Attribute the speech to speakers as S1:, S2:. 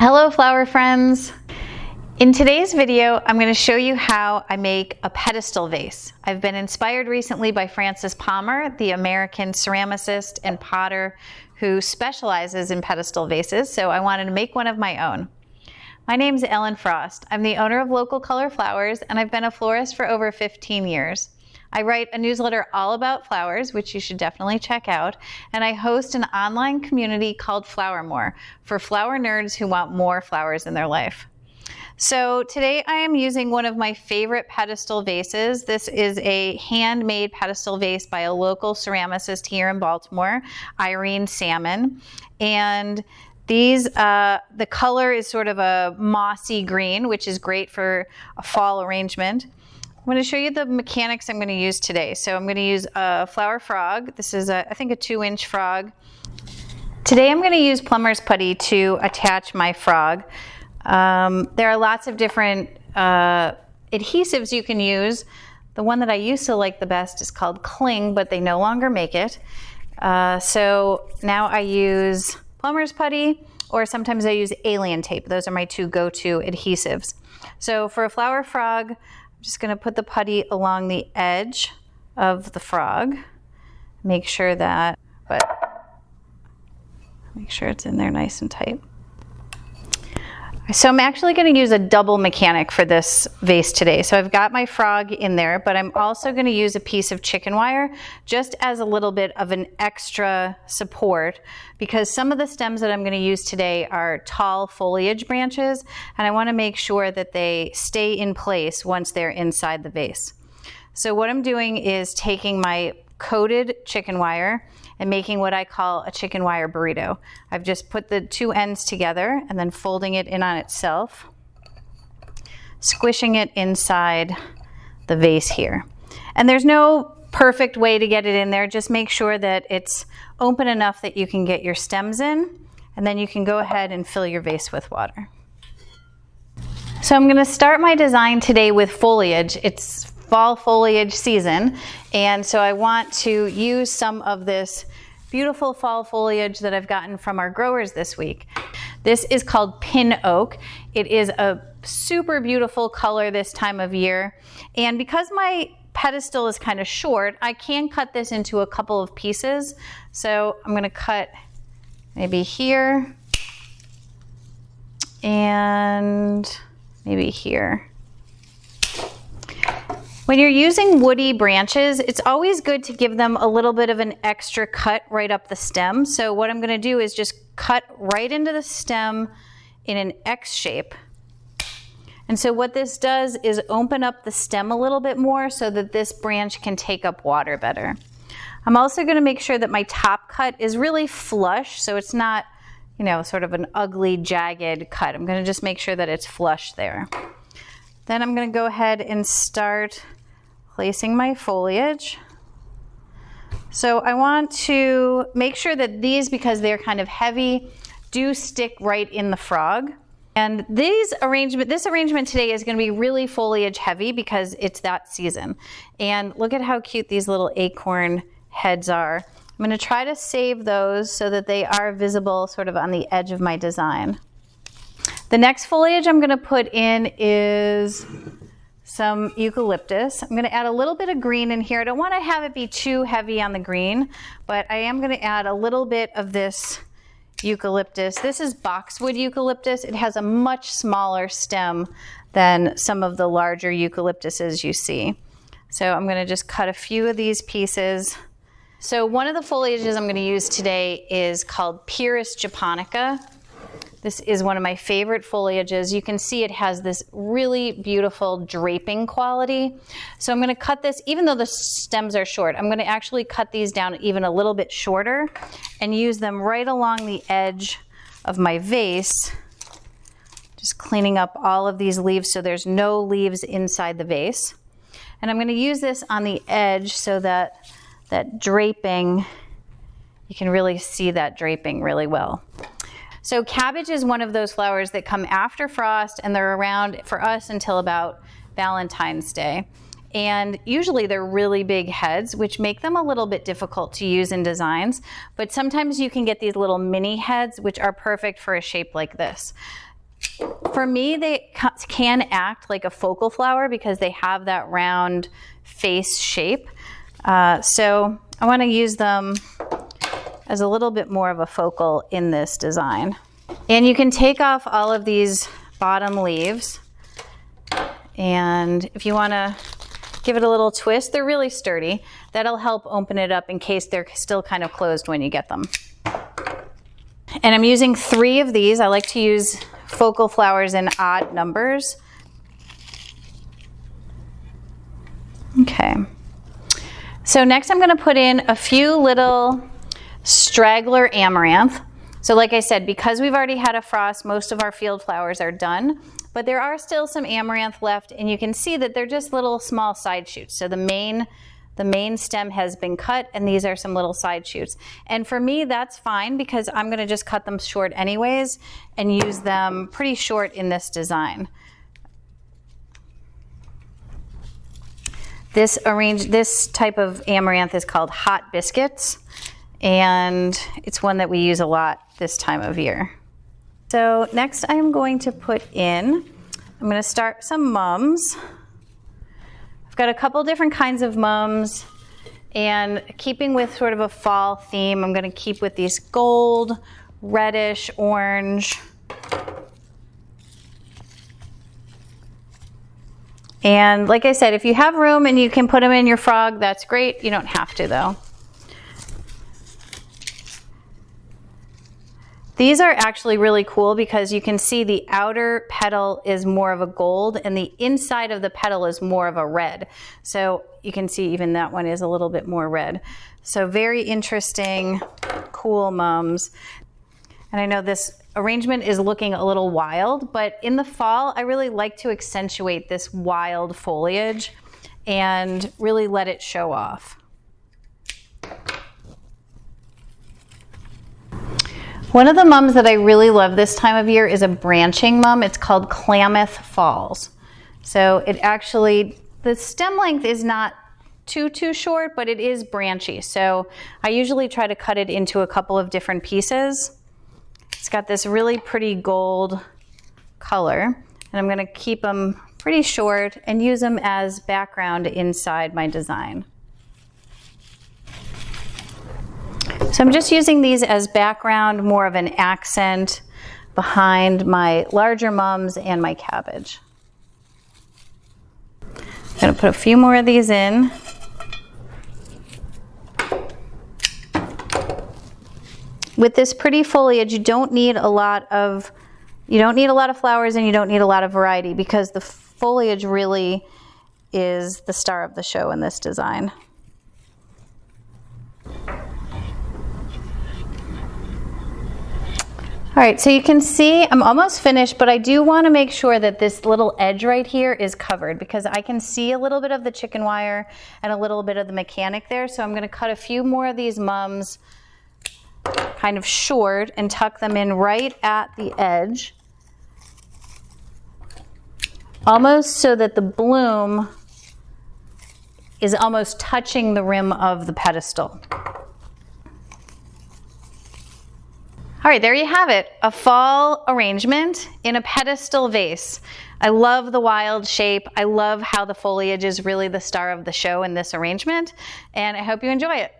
S1: Hello flower friends! In today's video, I'm going to show you how I make a pedestal vase. I've been inspired recently by Francis Palmer, the American ceramicist and potter who specializes in pedestal vases, so I wanted to make one of my own. My name's Ellen Frost. I'm the owner of Local Color Flowers, and I've been a florist for over 15 years. I write a newsletter all about flowers, which you should definitely check out, and I host an online community called FlowerMore for flower nerds who want more flowers in their life. So today I am using one of my favorite pedestal vases. This is a handmade pedestal vase by a local ceramicist here in Baltimore, Irene Salmon, and the color is sort of a mossy green, which is great for a fall arrangement. I'm going to show you the mechanics I'm going to use today. So I'm going to use a flower frog. This is, I think, a 2-inch frog. Today I'm going to use plumber's putty to attach my frog. There are lots of different adhesives you can use. The one that I used to like the best is called Cling, but they no longer make it. So now I use plumber's putty, or sometimes I use alien tape. Those are my two go-to adhesives. So for a flower frog, I'm just going to put the putty along the edge of the frog. Make sure it's in there nice and tight. So I'm actually going to use a double mechanic for this vase today. So I've got my frog in there, but I'm also going to use a piece of chicken wire just as a little bit of an extra support, because some of the stems that I'm going to use today are tall foliage branches, and I want to make sure that they stay in place once they're inside the vase. So what I'm doing is taking my coated chicken wire and making what I call a chicken wire burrito. I've just put the two ends together and then folding it in on itself, squishing it inside the vase here. And there's no perfect way to get it in there. Just make sure that it's open enough that you can get your stems in, and then you can go ahead and fill your vase with water. So I'm going to start my design today with foliage. It's fall foliage season, and so I want to use some of this beautiful fall foliage that I've gotten from our growers this week. This is called pin oak. It is a super beautiful color this time of year, and because my pedestal is kind of short, I can cut this into a couple of pieces. So I'm going to cut maybe here and maybe here. When you're using woody branches, it's always good to give them a little bit of an extra cut right up the stem. So what I'm going to do is just cut right into the stem in an X shape. And so what this does is open up the stem a little bit more so that this branch can take up water better. I'm also going to make sure that my top cut is really flush, so it's not, sort of an ugly, jagged cut. I'm going to just make sure that it's flush there. Then I'm going to go ahead and start placing my foliage. So I want to make sure that these, because they're kind of heavy, do stick right in the frog. And this arrangement today is going to be really foliage heavy because it's that season. And look at how cute these little acorn heads are. I'm going to try to save those so that they are visible sort of on the edge of my design. The next foliage I'm going to put in is some eucalyptus. I'm going to add a little bit of green in here. I don't want to have it be too heavy on the green, but I am going to add a little bit of this eucalyptus. This is boxwood eucalyptus. It has a much smaller stem than some of the larger eucalyptuses you see. So I'm going to just cut a few of these pieces. So one of the foliages I'm going to use today is called Piers japonica. This is one of my favorite foliages. You can see it has this really beautiful draping quality. So I'm going to cut this, even though the stems are short, I'm going to actually cut these down even a little bit shorter and use them right along the edge of my vase. Just cleaning up all of these leaves so there's no leaves inside the vase. And I'm going to use this on the edge so that that draping, you can really see that draping really well. So cabbage is one of those flowers that come after frost, and they're around for us until about Valentine's Day. And usually they're really big heads, which make them a little bit difficult to use in designs. But sometimes you can get these little mini heads, which are perfect for a shape like this. For me, they can act like a focal flower because they have that round face shape. So I want to use them as a little bit more of a focal in this design. And you can take off all of these bottom leaves. And if you want to give it a little twist, they're really sturdy. That'll help open it up in case they're still kind of closed when you get them. And I'm using 3 of these. I like to use focal flowers in odd numbers. Okay. So next I'm going to put in a few little straggler amaranth. So like I said, because we've already had a frost, most of our field flowers are done, but there are still some amaranth left, and you can see that they're just little small side shoots. So the main stem has been cut, and these are some little side shoots. And for me, that's fine because I'm going to just cut them short anyways and use them pretty short in this design. This type of amaranth is called hot biscuits, and it's one that we use a lot this time of year. So next I'm going to put in, I'm going to start some mums. I've got a couple different kinds of mums, and keeping with sort of a fall theme, I'm going to keep with these gold, reddish, orange. And like I said, if you have room and you can put them in your frog, that's great. You don't have to though. These are actually really cool because you can see the outer petal is more of a gold and the inside of the petal is more of a red. So you can see even that one is a little bit more red. So very interesting, cool mums. And I know this arrangement is looking a little wild, but in the fall, I really like to accentuate this wild foliage and really let it show off. One of the mums that I really love this time of year is a branching mum. It's called Klamath Falls. So it actually, the stem length is not too short, but it is branchy. So I usually try to cut it into a couple of different pieces. It's got this really pretty gold color, and I'm going to keep them pretty short and use them as background inside my design. So I'm just using these as background, more of an accent behind my larger mums and my cabbage. I'm going to put a few more of these in. With this pretty foliage, you don't need a lot of flowers, and you don't need a lot of variety because the foliage really is the star of the show in this design. All right, so you can see I'm almost finished, but I do want to make sure that this little edge right here is covered because I can see a little bit of the chicken wire and a little bit of the mechanic there. So I'm going to cut a few more of these mums kind of short and tuck them in right at the edge, almost so that the bloom is almost touching the rim of the pedestal. All right, there you have it, a fall arrangement in a pedestal vase. I love the wild shape. I love how the foliage is really the star of the show in this arrangement, and I hope you enjoy it.